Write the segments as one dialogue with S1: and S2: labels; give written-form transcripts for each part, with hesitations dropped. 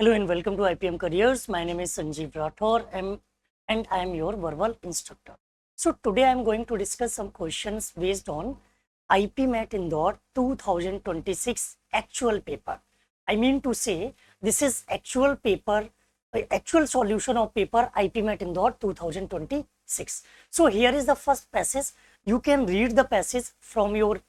S1: Hello and welcome to IPM Careers. My name is Sanjeev Rathore and I am your verbal instructor. So today I am going to discuss some questions based on IPMAT Indore 2026 actual paper. I mean to say this is actual paper, actual solution of paper IPMAT Indore 2026. So here is the first passage. You can read the passage from your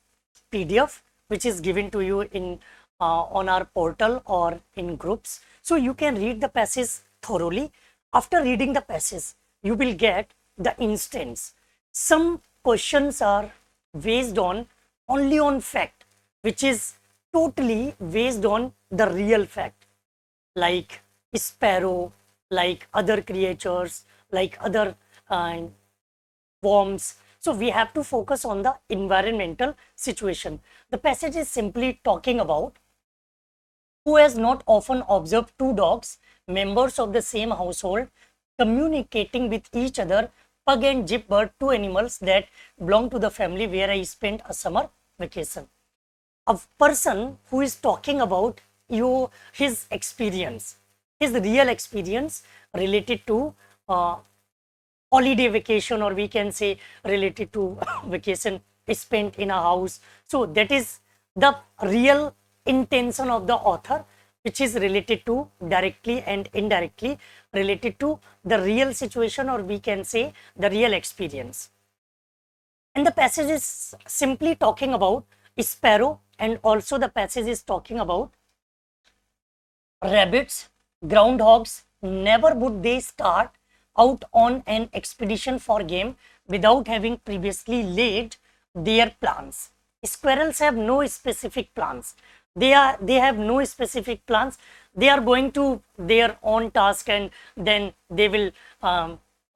S1: PDF which is given to you in on our portal or in groups. So you can read the passage thoroughly. After reading the passage, you will get the instance. Some questions are based on only on fact, which is totally based on the real fact, like sparrow, like other creatures, like other worms. So we have to focus on the environmental situation. The passage is simply talking about who has not often observed two dogs, members of the same household, communicating with each other. Pug and Jip were two animals that belong to the family where I spent a summer vacation. A person who is talking about his experience, his real experience related to holiday vacation, or we can say related to vacation spent in a house. So that is the real intention of the author, which is related to directly and indirectly related to the real situation, or we can say the real experience. And the passage is simply talking about sparrow, and also the passage is talking about rabbits, groundhogs. Never would they start out on an expedition for game without having previously laid their plans. Squirrels have no specific plans. They have no specific plans. They are going to their own task, and then they will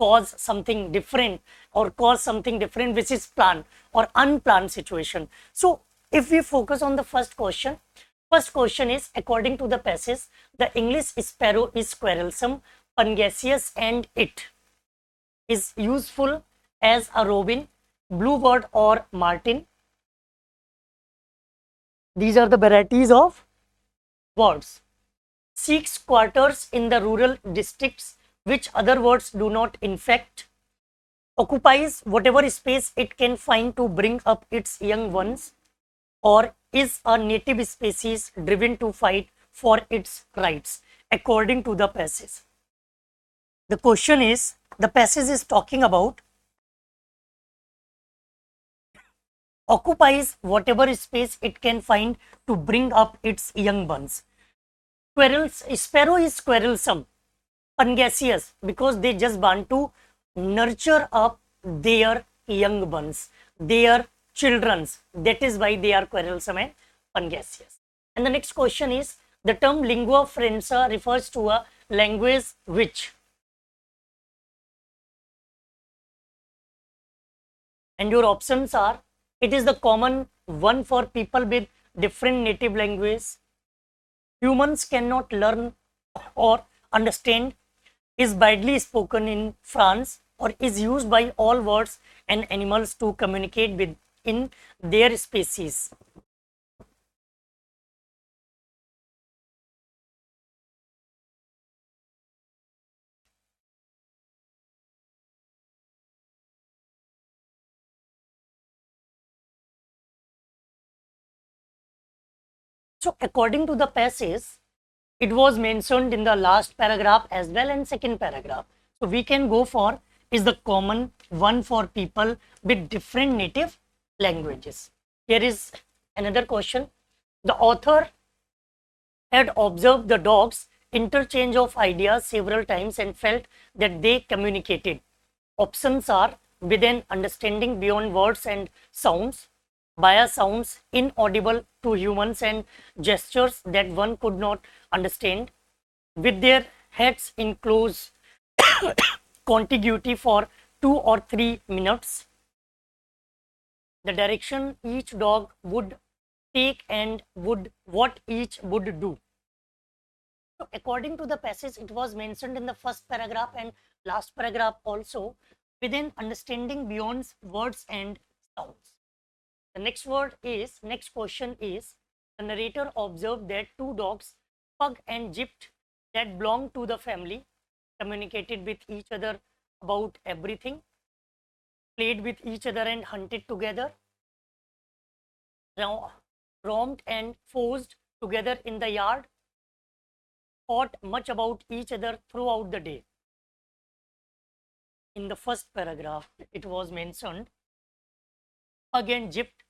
S1: cause something different, or cause something different which is planned or unplanned situation. So if we focus on the first question is, according to the passage, the English sparrow is quarrelsome, pugnacious, and it is useful as a robin, bluebird, or martin. These are the varieties of birds. Seeks quarters in the rural districts which other birds do not infect. Occupies whatever space it can find to bring up its young ones, or is a native species driven to fight for its rights, according to the passage. The question is, the passage is talking about occupies whatever space it can find to bring up its young ones. Sparrow is quarrelsome, pugnacious, because they just want to nurture up their young ones, their children's. That is why they are quarrelsome and pugnacious. And the next question is, the term lingua franca refers to a language which, and your options are, it is the common one for people with different native language, humans cannot learn or understand, is widely spoken in France, or is used by all birds and animals to communicate with in their species. So according to the passage, it was mentioned in the last paragraph as well and second paragraph. So we can go for, is the common one for people with different native languages. Here is another question. The author had observed the dogs interchange of ideas several times and felt that they communicated. Options are, with an understanding beyond words and sounds, via sounds inaudible to humans and gestures that one could not understand, with their heads in close contiguity for 2 or 3 minutes, the direction each dog would take and what each would do. So according to the passage, it was mentioned in the first paragraph and last paragraph also, within understanding beyond words and sounds. The next question is, the narrator observed that two dogs, Pug and Jip, that belonged to the family, communicated with each other about everything, played with each other and hunted together, roamed and forced together in the yard, thought much about each other throughout the day. In the first paragraph, it was mentioned again, gypped,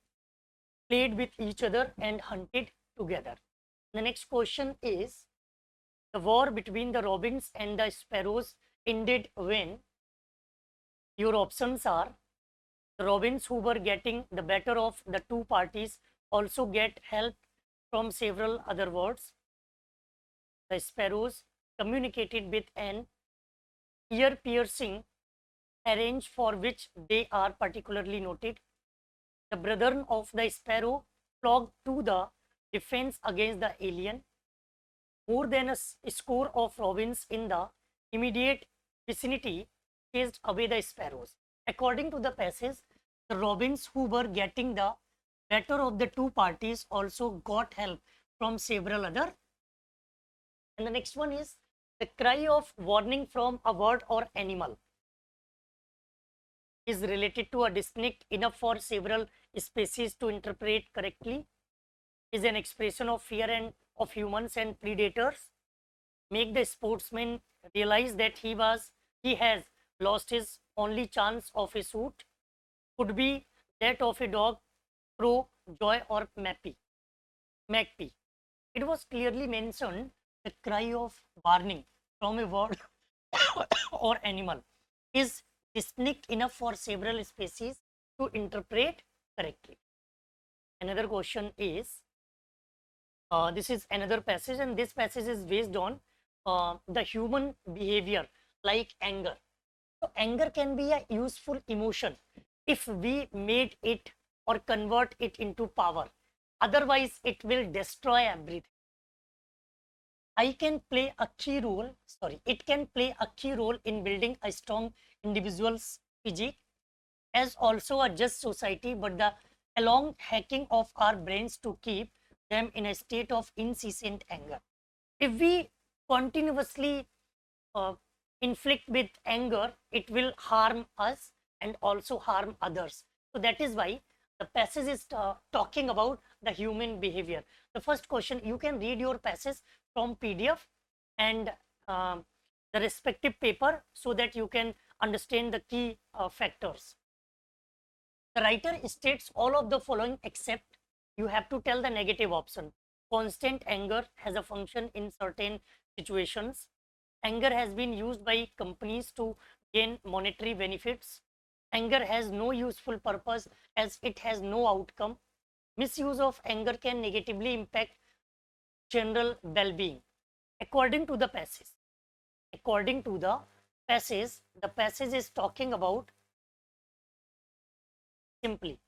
S1: played with each other and hunted together. The next question is, the war between the robins and the sparrows ended when? Your options are, the robins who were getting the better of the two parties also get help from several other birds. The sparrows communicated with an ear-piercing arrange for which they are particularly noted. The brethren of the sparrow flocked to the defense against the alien. More than a score of robins in the immediate vicinity chased away the sparrows. According to the passage, the robins who were getting the better of the two parties also got help from several other. And the next one is the cry of warning from a bird or animal is related to a distinct enough for several species to interpret correctly, is an expression of fear and of humans and predators, make the sportsman realize that he has lost his only chance of a suit, could be that of a dog, crow, joy, or magpie. It was clearly mentioned the cry of warning from a bird or animal is distinct enough for several species to interpret correctly. Another question is, this is another passage, and this passage is based on the human behavior like anger. So anger can be a useful emotion if we made it or convert it into power. Otherwise, it will destroy everything. It can play a key role in building a strong individual's physique as also a just society, but the along hacking of our brains to keep them in a state of incessant anger. If we continuously uh, inflict with anger, it will harm us and also harm others. So that is why the passage is talking about the human behavior. The first question, you can read your passage from PDF and the respective paper so that you can understand the key factors. The writer states all of the following except you have to tell the negative option. Constant anger has a function in certain situations. Anger has been used by companies to gain monetary benefits. Anger has no useful purpose as it has no outcome. Misuse of anger can negatively impact general well-being. According to the passage, the passage is talking about simply,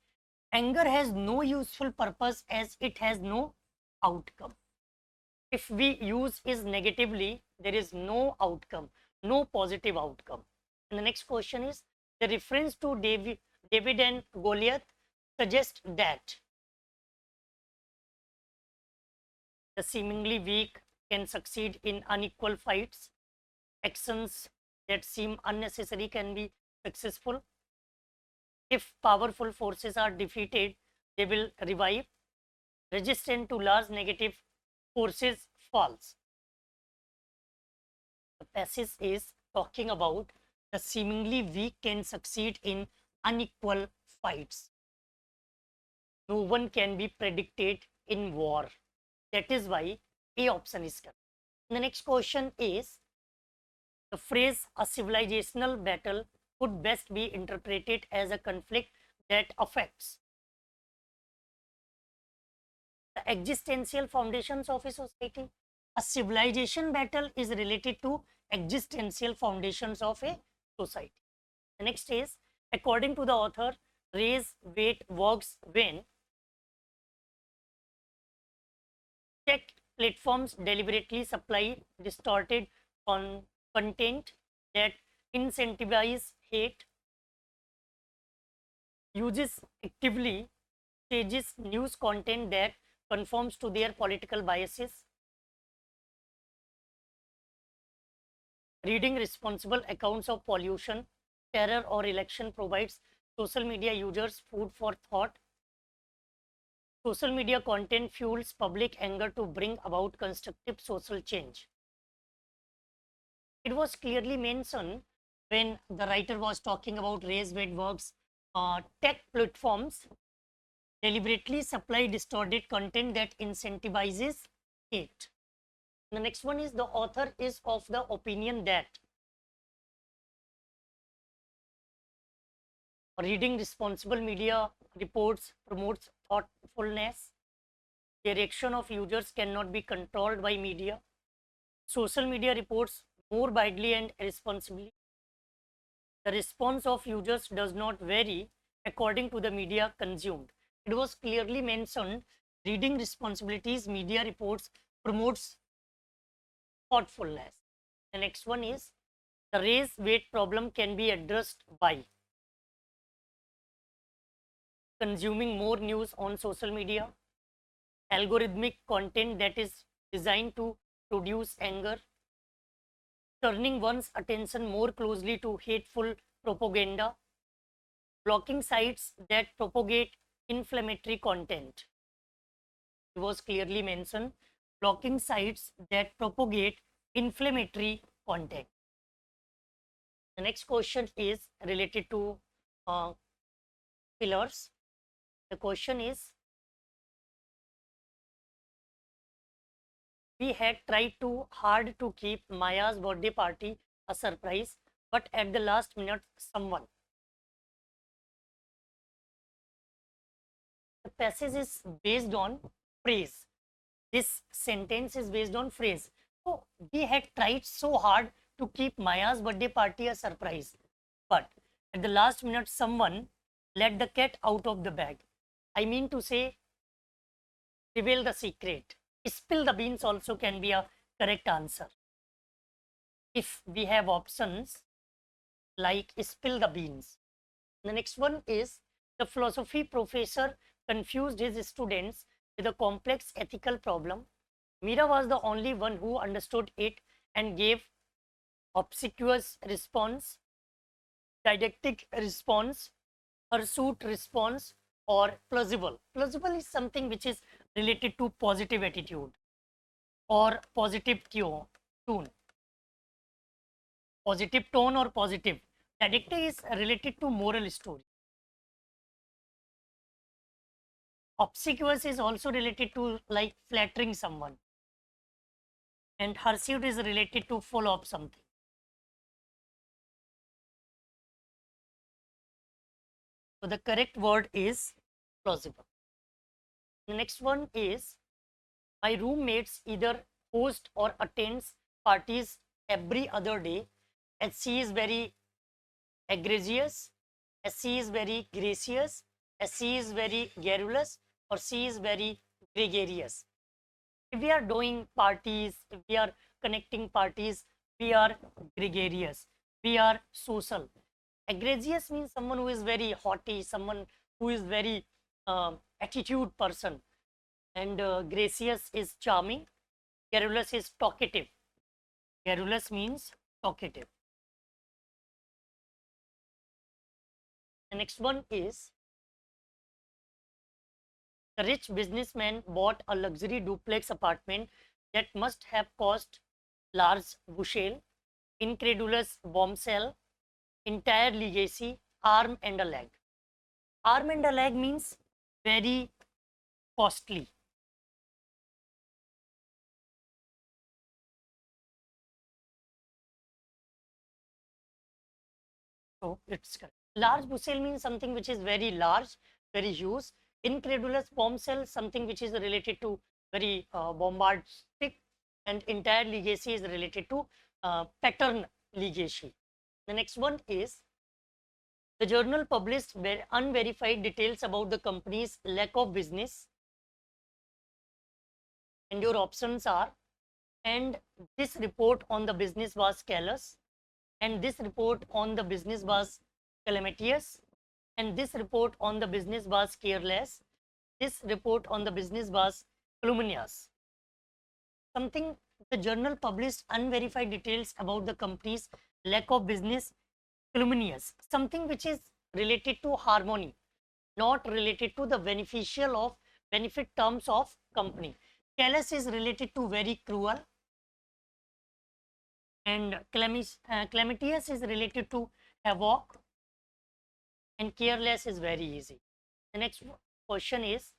S1: anger has no useful purpose as it has no outcome. If we use is negatively, there is no outcome, no positive outcome. And the next question is, the reference to David and Goliath suggests that the seemingly weak can succeed in unequal fights. Actions that seem unnecessary can be successful. If powerful forces are defeated, they will revive. Resistant to large negative forces falls. The passage is talking about the seemingly weak can succeed in unequal fights. No one can be predicted in war. That is why A option is correct. The next question is, the phrase a civilizational battle could best be interpreted as a conflict that affects the existential foundations of a society. A civilization battle is related to existential foundations of a society. The next is, according to the author, raise weight works when tech platforms deliberately supply distorted content that incentivize hate, uses actively stages news content that conforms to their political biases, Reading responsible accounts of pollution, terror, or election provides social media users food for thought. Social media content fuels public anger to bring about constructive social change. It was clearly mentioned when the writer was talking about Ray Wedberg's tech platforms deliberately supply distorted content that incentivizes hate. The next one is the author is of the opinion that reading responsible media reports promotes thoughtfulness. The reaction of users cannot be controlled by media. Social media reports more widely and responsibly. The response of users does not vary according to the media consumed. It was clearly mentioned reading responsibilities media reports promotes thoughtfulness. The next one is the raise weight problem can be addressed by consuming more news on social media, algorithmic content that is designed to produce anger, turning one's attention more closely to hateful propaganda, blocking sites that propagate inflammatory content. It was clearly mentioned blocking sites that propagate inflammatory content. The next question is related to pillars. The question is we had tried too hard to keep Maya's birthday party a surprise, but at the last minute, someone. The passage is based on phrase. This sentence is based on phrase. So we had tried so hard to keep Maya's birthday party a surprise, but at the last minute, someone let the cat out of the bag. I mean to say, reveal the secret. Spill the beans also can be a correct answer. If we have options like spill the beans. The next one is the philosophy professor confused his students with a complex ethical problem. Mira was the only one who understood it and gave obsequious response, didactic response, pursuit response, or plausible. Plausible is something which is related to positive attitude or positive tone. Positive tone or positive. Didactic is related to moral story. Obsequious is also related to like flattering someone. And hirsute is related to follow up something. So the correct word is plausible. The next one is my roommates either host or attends parties every other day as she is very egregious, as she is very gracious, as she is very garrulous, or she is very gregarious. If we are doing parties, if we are connecting parties, we are gregarious, we are social. Egregious means someone who is very haughty, someone who is very attitude person, and gracious is charming, garrulous is talkative. Garrulous means talkative. The next one is the rich businessman bought a luxury duplex apartment that must have cost large bushel, incredulous bombshell, entire legacy, arm and a leg. Arm and a leg means very costly. So it's correct. Large bushel means something which is very large, very huge. Incredulous bombshell, something which is related to very bombastic, and entire legacy is related to pattern legacy. The next one is the journal published unverified details about the company's lack of business, and your options are and this report on the business was callous, and this report on the business was calamitous, and this report on the business was careless, this report on the business was calumnious. Something the journal published unverified details about the company's lack of business calumnious, something which is related to harmony, not related to the beneficial of benefit terms of company. Callous is related to very cruel, and calamitous is related to havoc, and careless is very easy. The next question is,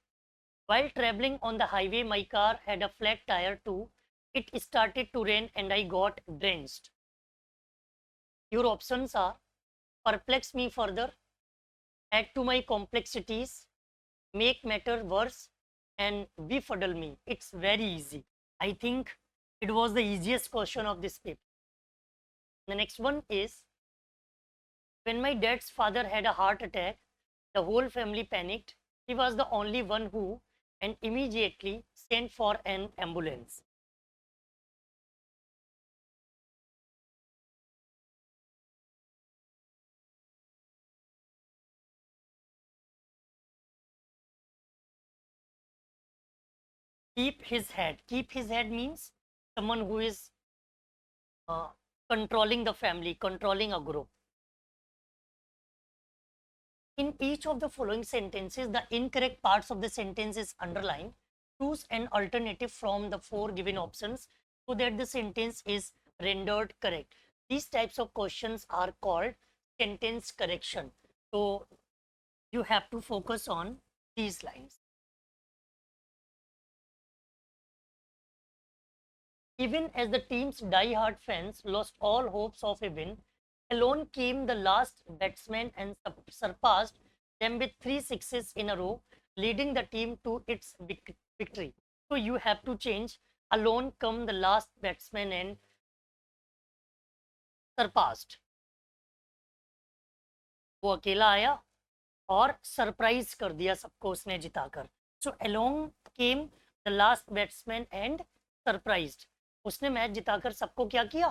S1: while traveling on the highway, my car had a flat tire too. It started to rain and I got drenched. Your options are perplex me further, add to my complexities, make matter worse, and befuddle me. It's very easy. I think it was the easiest question of this paper. The next one is, when my dad's father had a heart attack, the whole family panicked. He was the only one who and immediately sent for an ambulance. Keep his head. Keep his head means someone who is uh, controlling the family, controlling a group. In each of the following sentences, the incorrect parts of the sentence is underlined. Choose an alternative from the four given options so that the sentence is rendered correct. These types of questions are called sentence correction. So you have to focus on these lines. Even as the team's die-hard fans lost all hopes of a win, alone came the last batsman and surpassed them with 3 sixes in a row, leading the team to its victory. So you have to change alone come the last batsman and surpassed. वो अकेला आया और surprise कर दिया सबको उसने जिताकर. So along came the last batsman and surprised. उसने मैच जिताकर सबको क्या किया?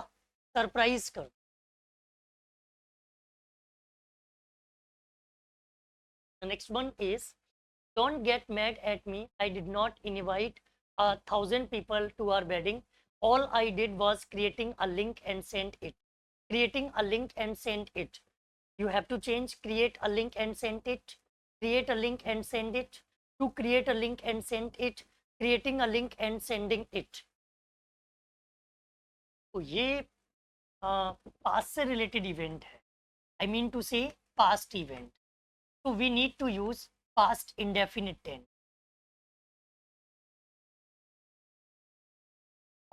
S1: सरप्राइज कर. The next one is, don't get mad at me. I did not invite 1,000 people to our wedding. All I did was creating a link and sent it. Creating a link and sent it. You have to change create a link and send it, create a link and send it, to create a link and send it, creating a link and sending it. तो ये past से related event है. I mean to say past event. तो we need to use past indefinite tense.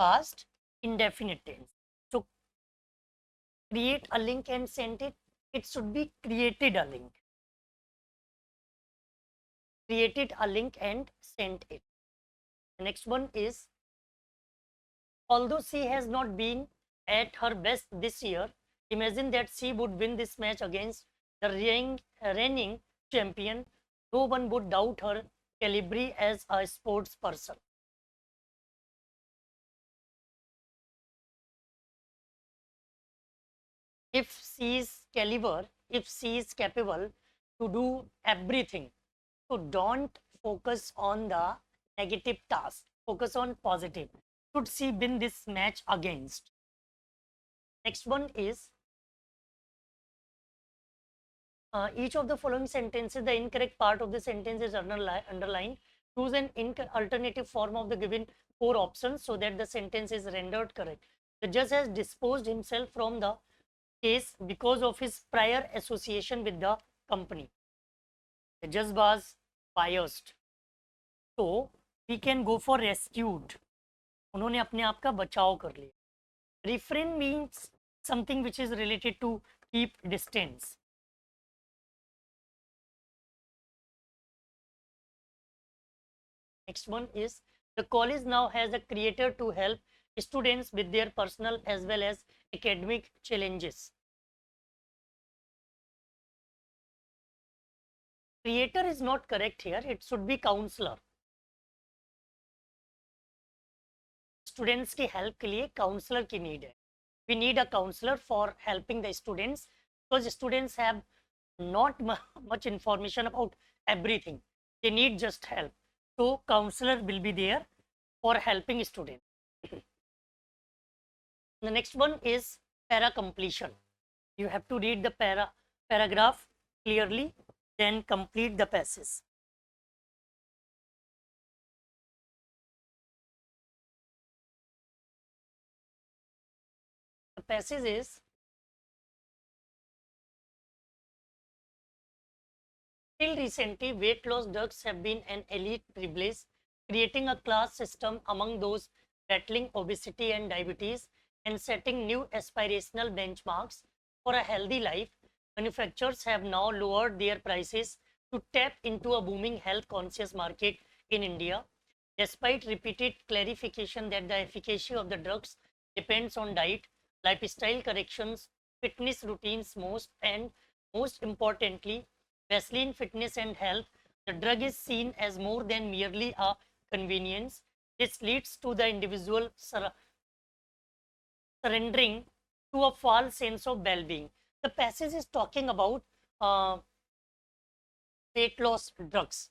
S1: Past indefinite tense. So create a link and send it. It should be created a link. Created a link and sent it. The next one is, although she has not been at her best this year, imagine that she would win this match against the reigning champion. No one would doubt her calibre as a sports person. If she is caliber, if she is capable to do everything, so don't focus on the negative task. Focus on positive. Should she win this match against? Next one is, each of the following sentences, the incorrect part of the sentence is underlined. Choose an alternative form of the given four options so that the sentence is rendered correct. The judge has disposed himself from the case because of his prior association with the company. The judge was biased. So we can go for rescued. उन्होंने अपने आप का बचाव कर लिया. Refrain means something which is related to keep distance. Next one is, the college now has a creator to help students with their personal as well as academic challenges. Creator is not correct here. It should be counselor. Students की help के लिए counselor की need है. We need a counselor for helping the students because students have not much information about everything. They need just help. So counselor will be there for helping students. The next one is para completion. You have to read the paragraph clearly, then complete the passage. The passage is, till recently, weight loss drugs have been an elite privilege, creating a class system among those battling obesity and diabetes and setting new aspirational benchmarks for a healthy life. Manufacturers have now lowered their prices to tap into a booming health conscious market in India. Despite repeated clarification that the efficacy of the drugs depends on diet, lifestyle corrections, fitness routines, most importantly, Vaseline Fitness and Health, the drug is seen as more than merely a convenience. This leads to the individual surrendering to a false sense of well being. The passage is talking about uh, weight loss drugs.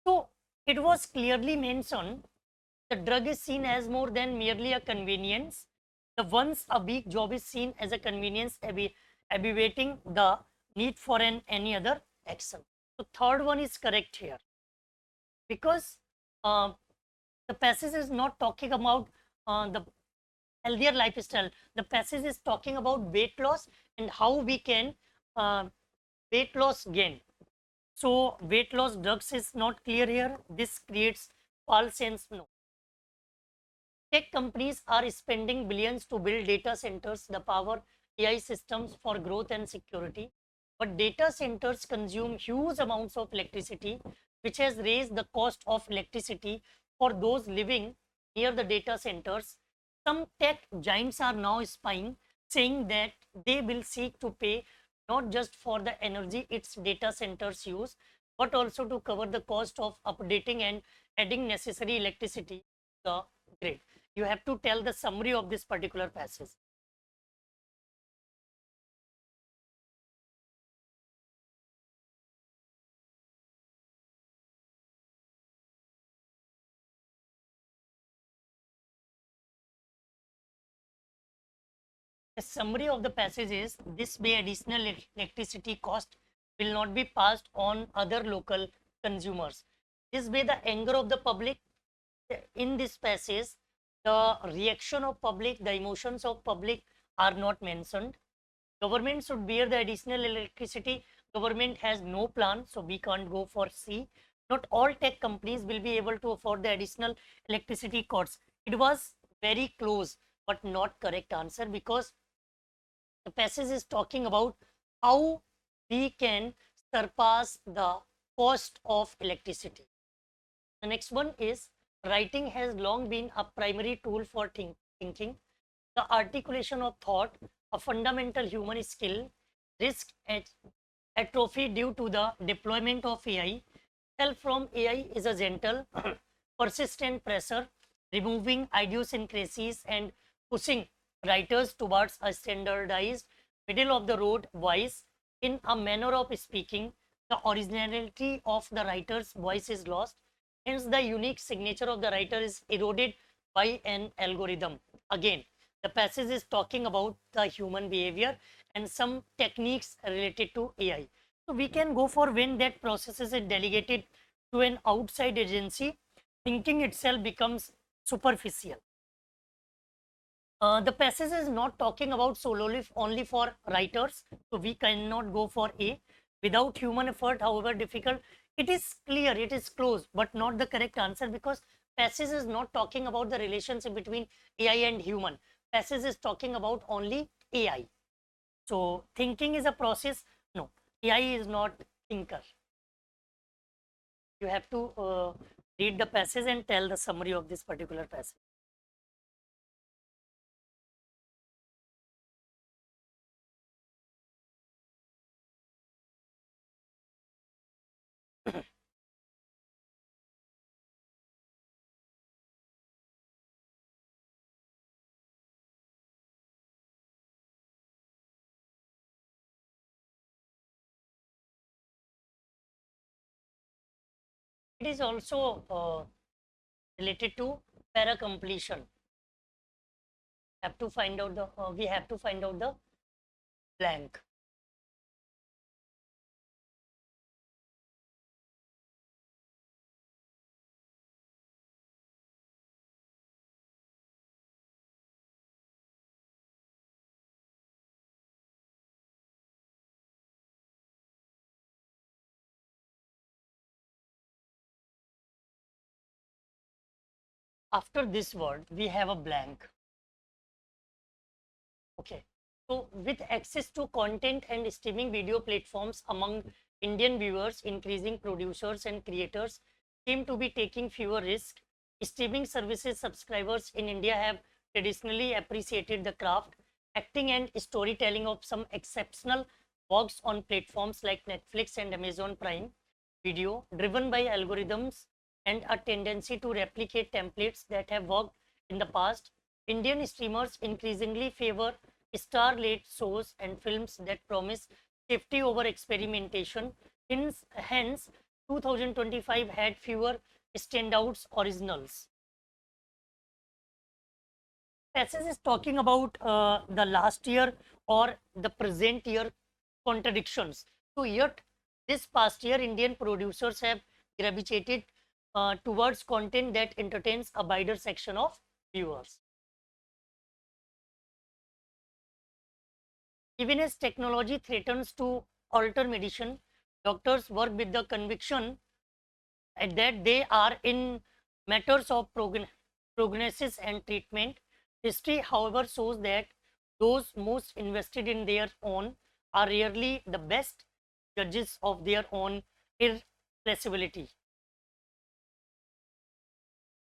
S1: So, it was clearly mentioned the drug is seen as more than merely a convenience. The once a week job is seen as a convenience, abbreviating the need for any other action. So, third one is correct here because uh, the passage is not talking about the healthier lifestyle. The passage is talking about weight loss and how we can uh, weight loss gain. So, weight loss drugs is not clear here. This creates false sense. No. Tech companies are spending billions to build data centers, the power AI systems for growth and security. But data centers consume huge amounts of electricity, which has raised the cost of electricity for those living near the data centers. Some tech giants are now spying, saying that they will seek to pay not just for the energy its data centers use, but also to cover the cost of updating and adding necessary electricity to the grid. You have to tell the summary of this particular passage. The summary of the passage is this way additional electricity cost will not be passed on other local consumers. This way the anger of the public in this passage, the reaction of public, the emotions of public are not mentioned. Government should bear the additional electricity. Government has no plan, so we can't go for C. Not all tech companies will be able to afford the additional electricity costs. It was very close, but not correct answer because the passage is talking about how we can surpass the cost of electricity. The next one is writing has long been a primary tool for thinking. The articulation of thought, a fundamental human skill, risk atrophy due to the deployment of AI. Help from AI is a gentle, persistent pressure, removing idiosyncrasies and pushing writers towards a standardized, middle of the road voice. In a manner of speaking, the originality of the writer's voice is lost. Hence, the unique signature of the writer is eroded by an algorithm. Again, the passage is talking about the human behavior and some techniques related to AI. So we can go for when that process is delegated to an outside agency, thinking itself becomes superficial. The passage is not talking about solely only for writers, so we cannot go for A. Without human effort, however difficult, it is clear, it is close, but not the correct answer because passage is not talking about the relationship between AI and human. Passage is talking about only AI. So thinking is a process. No, AI is not thinker. You have to read the passage and tell the summary of this particular passage. It is also related to para completion. have to find out the we have to find out the blank. After this word, we have a blank. Okay. So, with access to content and streaming video platforms among Indian viewers, increasing producers and creators seem to be taking fewer risks. Streaming services subscribers in India have traditionally appreciated the craft, acting, and storytelling of some exceptional works on platforms like Netflix and Amazon Prime Video, driven by algorithms and a tendency to replicate templates that have worked in the past. Indian streamers increasingly favor star-led shows and films that promise safety over experimentation. Hence 2025 had fewer standouts originals. Passage is talking about the last year or the present year contradictions. So yet this past year, Indian producers have gravitated towards content that entertains a wider section of viewers. Even as technology threatens to alter medicine, doctors work with the conviction that they are in matters of prognosis and treatment. History, however, shows that those most invested in their own are rarely the best judges of their own irreplaceability.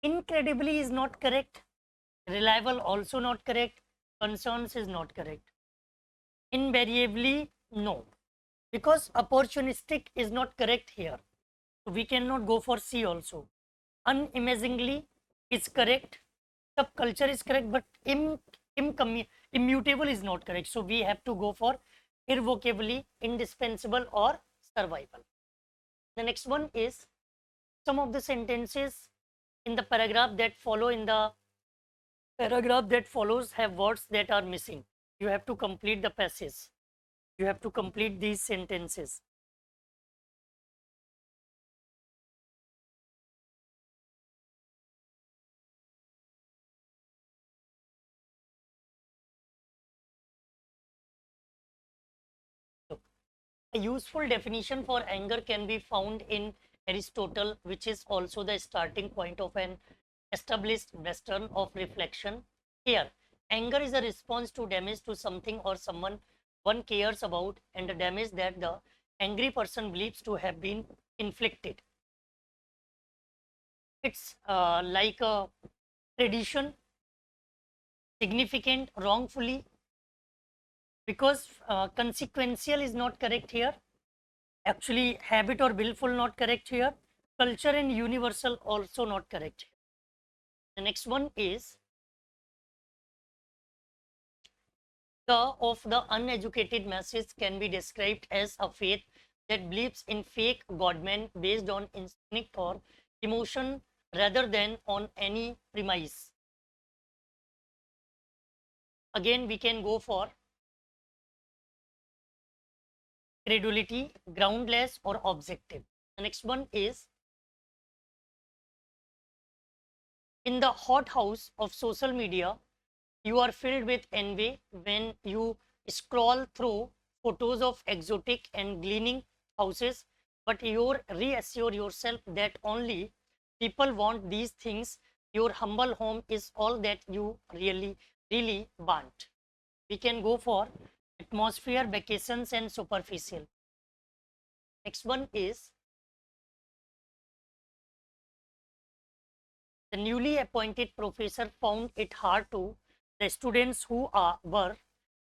S1: Incredibly is not correct. Reliable also not correct. Concerns is not correct. Invariably, no. Because opportunistic is not correct here. So we cannot go for C also. Unamazingly is correct. Subculture is correct, but immutable is not correct. So we have to go for irrevocably, indispensable, or survival. The next one is some of the sentences in the paragraph that follow in the paragraph that follows have words that are missing. You have to complete the passage. You have to complete these sentences. A useful definition for anger can be found in Aristotle, which is also the starting point of an established Western of reflection. Here, anger is a response to damage to something or someone one cares about, and the damage that the angry person believes to have been inflicted. It's like a tradition, significant, wrongfully, because consequential is not correct here. Actually, habit or willful not correct here. Culture and universal also not correct. The next one is the of the uneducated masses can be described as a faith that believes in fake godmen based on instinct or emotion rather than on any premise. Again, we can go for credulity, groundless, or objective. The next one is in the hothouse of social media, you are filled with envy when you scroll through photos of exotic and gleaming houses, but you reassure yourself that only people want these things. Your humble home is all that you really want. We can go for atmosphere, vacations, and superficial. Next one is the newly appointed professor found it hard to the students who were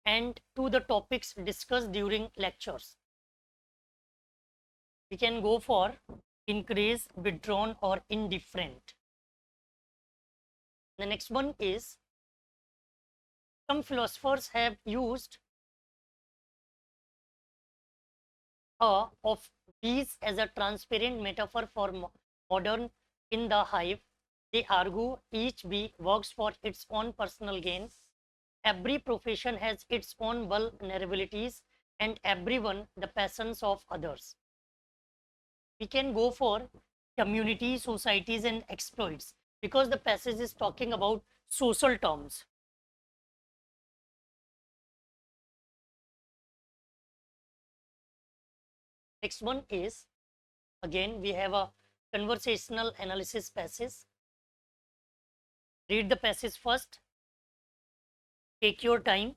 S1: and to the topics discussed during lectures. We can go for increase, withdrawn, or indifferent. The next one is some philosophers have used of bees as a transparent metaphor for modern in the hive. They argue each bee works for its own personal gain. every profession has its own vulnerabilities and everyone the passions of others. We can go for community, societies, and exploits because the passage is talking about social terms. Next one is, again, we have a conversational analysis passage. Read the passage first. Take your time.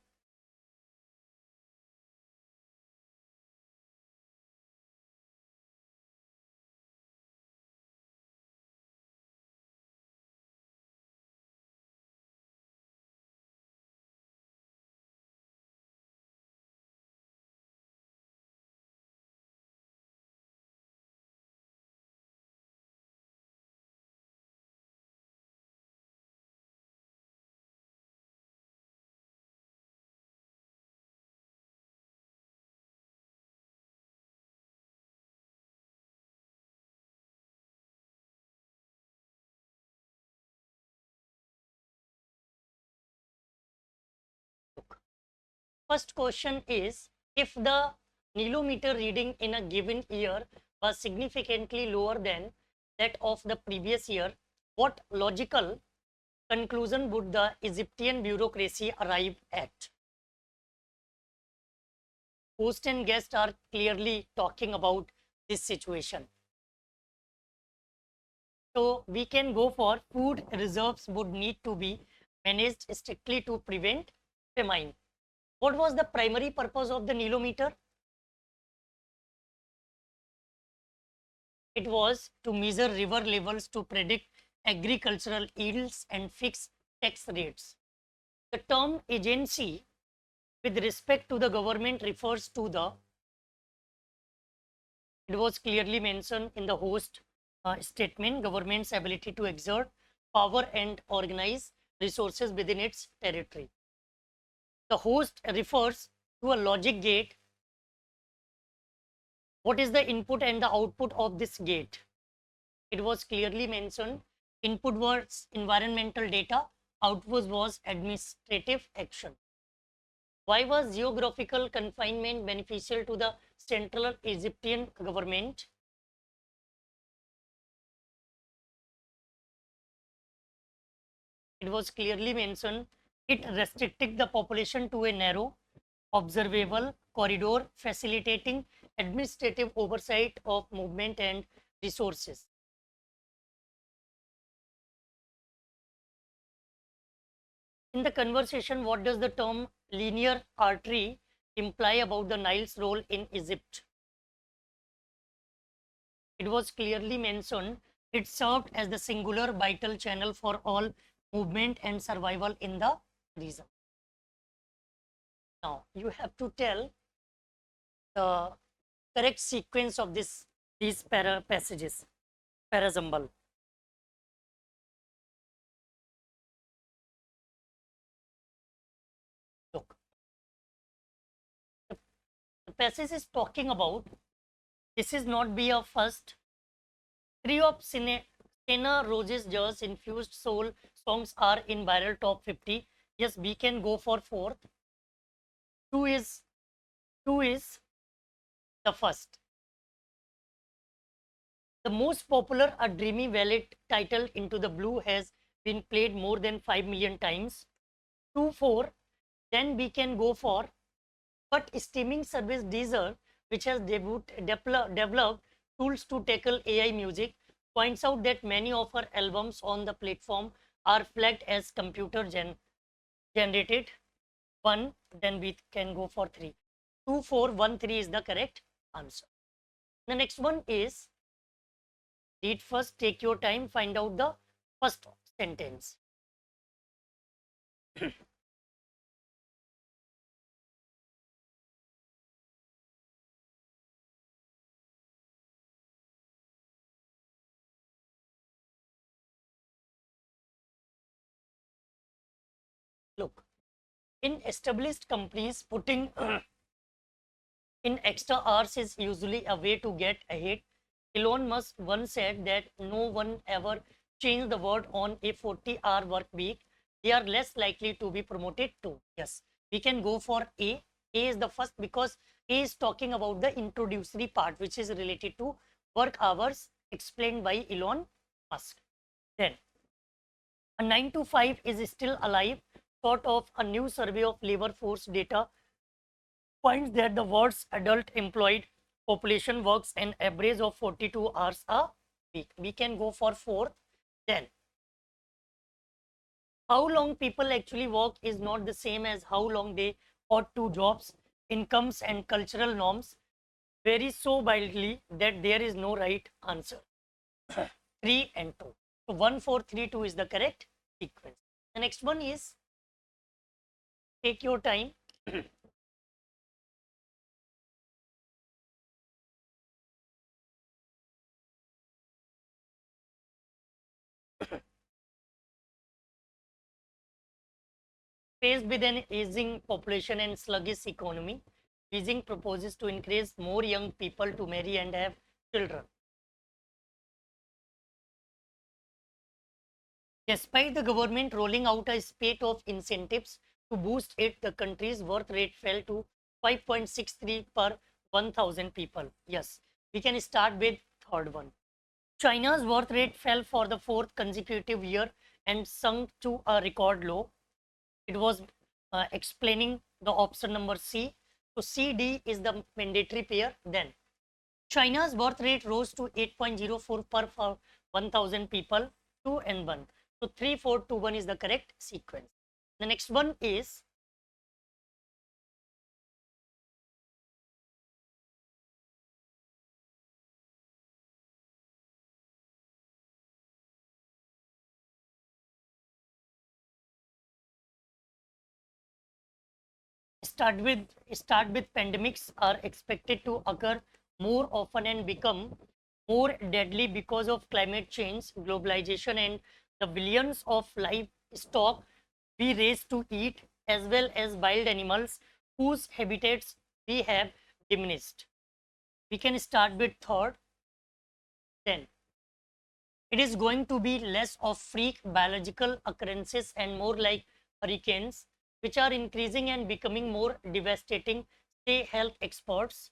S1: First question is, if the nilometer reading in a given year was significantly lower than that of the previous year, what logical conclusion would the Egyptian bureaucracy arrive at? Host and guest are clearly talking about this situation. So we can go for food reserves would need to be managed strictly to prevent famine. What was the primary purpose of the nilometer? It was to measure river levels to predict agricultural yields and fix tax rates. The term agency with respect to the government refers to the, it was clearly mentioned in the host statement, government's ability to exert power and organize resources within its territory. The host refers to a logic gate. What is the input and the output of this gate? It was clearly mentioned. Input was environmental data, output was administrative action. Why was geographical confinement beneficial to the Central Egyptian government? It was clearly mentioned. It restricted the population to a narrow, observable corridor, facilitating administrative oversight of movement and resources. In the conversation, what does the term linear artery imply about the Nile's role in Egypt? It was clearly mentioned. It served as the singular vital channel for all movement and survival in the region. Now, you have to tell the correct sequence of these passages, parasembal. Look, the passage is talking about, this is not be a first. Three of Sena Rose's jazz infused soul songs are in viral top 50. Yes, we can go for fourth. Two is the first. The most popular A Dreamy Ballad title Into the Blue has been played more than 5 million times. 2, 4. Then we can go for, but streaming service Deezer, which has developed tools to tackle AI music, points out that many of her albums on the platform are flagged as computer generated. 1, then we can go for 3. 2, 4, 1, 3 is the correct answer. The next one is, read first, take your time, find out the first sentence. Look, in established companies, putting in extra hours is usually a way to get ahead. Elon Musk once said that no one ever changed the world on a 40-hour work week. they are less likely to be promoted to. Yes, we can go for A. A is the first because A is talking about the introductory part, which is related to work hours explained by Elon Musk. Then, a 9 to 5 is still alive, sort of a new survey of labor force data finds that the world's adult employed population works an average of 42 hours a week. We can go for fourth. Then, how long people actually work is not the same as how long they ought to. Jobs, incomes, and cultural norms vary so wildly that there is no right answer. 3 and 2. So 1, 4, 3, 2 is the correct sequence. The next one is, take your time. Faced with an aging population and sluggish economy, Beijing proposes to encourage more young people to marry and have children. Despite the government rolling out a spate of incentives to boost it, the country's birth rate fell to 5.63 per 1,000 people. Yes, we can start with third one. China's birth rate fell for the fourth consecutive year and sunk to a record low. It was explaining the option number C. So CD is the mandatory pair. Then China's birth rate rose to 8.04 per 1,000 people, 2 and 1. So 3, 4, 2, 1 is the correct sequence. The next one is start with pandemics are expected to occur more often and become more deadly because of climate change, globalization, and the billions of livestock we raise to eat, as well as wild animals whose habitats we have diminished. We can start with third. Then it is going to be less of freak biological occurrences and more like hurricanes, which are increasing and becoming more devastating, say health experts.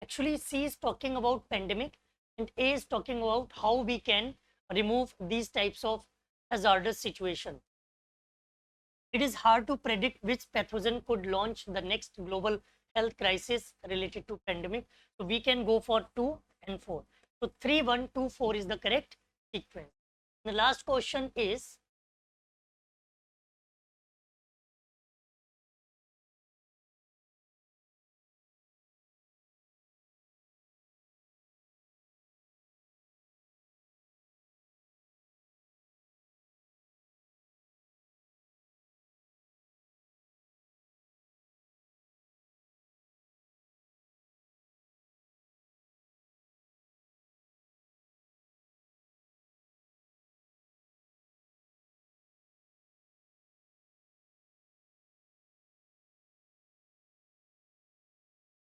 S1: Actually, C is talking about pandemic and A is talking about how we can remove these types of hazardous situation. It is hard to predict which pathogen could launch the next global health crisis related to pandemic. So we can go for 2 and 4. So 3, 1, 2, 4 is the correct sequence. The last question is,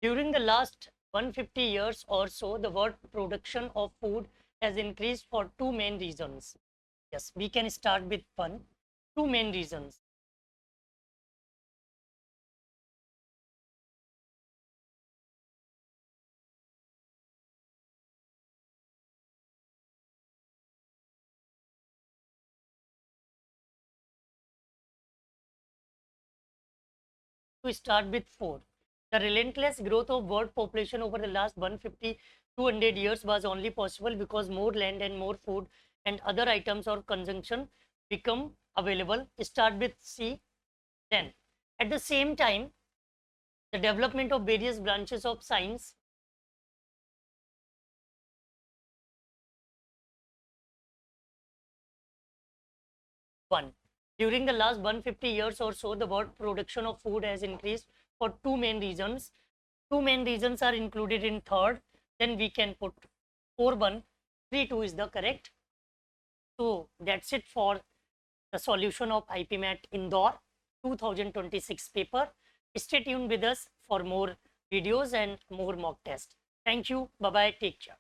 S1: during the last 150 years or so, the world production of food has increased for two main reasons. Yes, we can start with one. Two main reasons. To start with four. The relentless growth of world population over the last 150 200 years was only possible because more land and more food and other items or consumption become available. Start with C. Then, at the same time, the development of various branches of science one. During the last 150 years or so, the world production of food has increased for two main reasons. Two main reasons are included in third. Then we can put 4, 1, 3, 2 is the correct. So that's it for the solution of IPMAT Indore 2026 paper. Stay tuned with us for more videos and more mock tests. Thank you. Bye bye. Take care.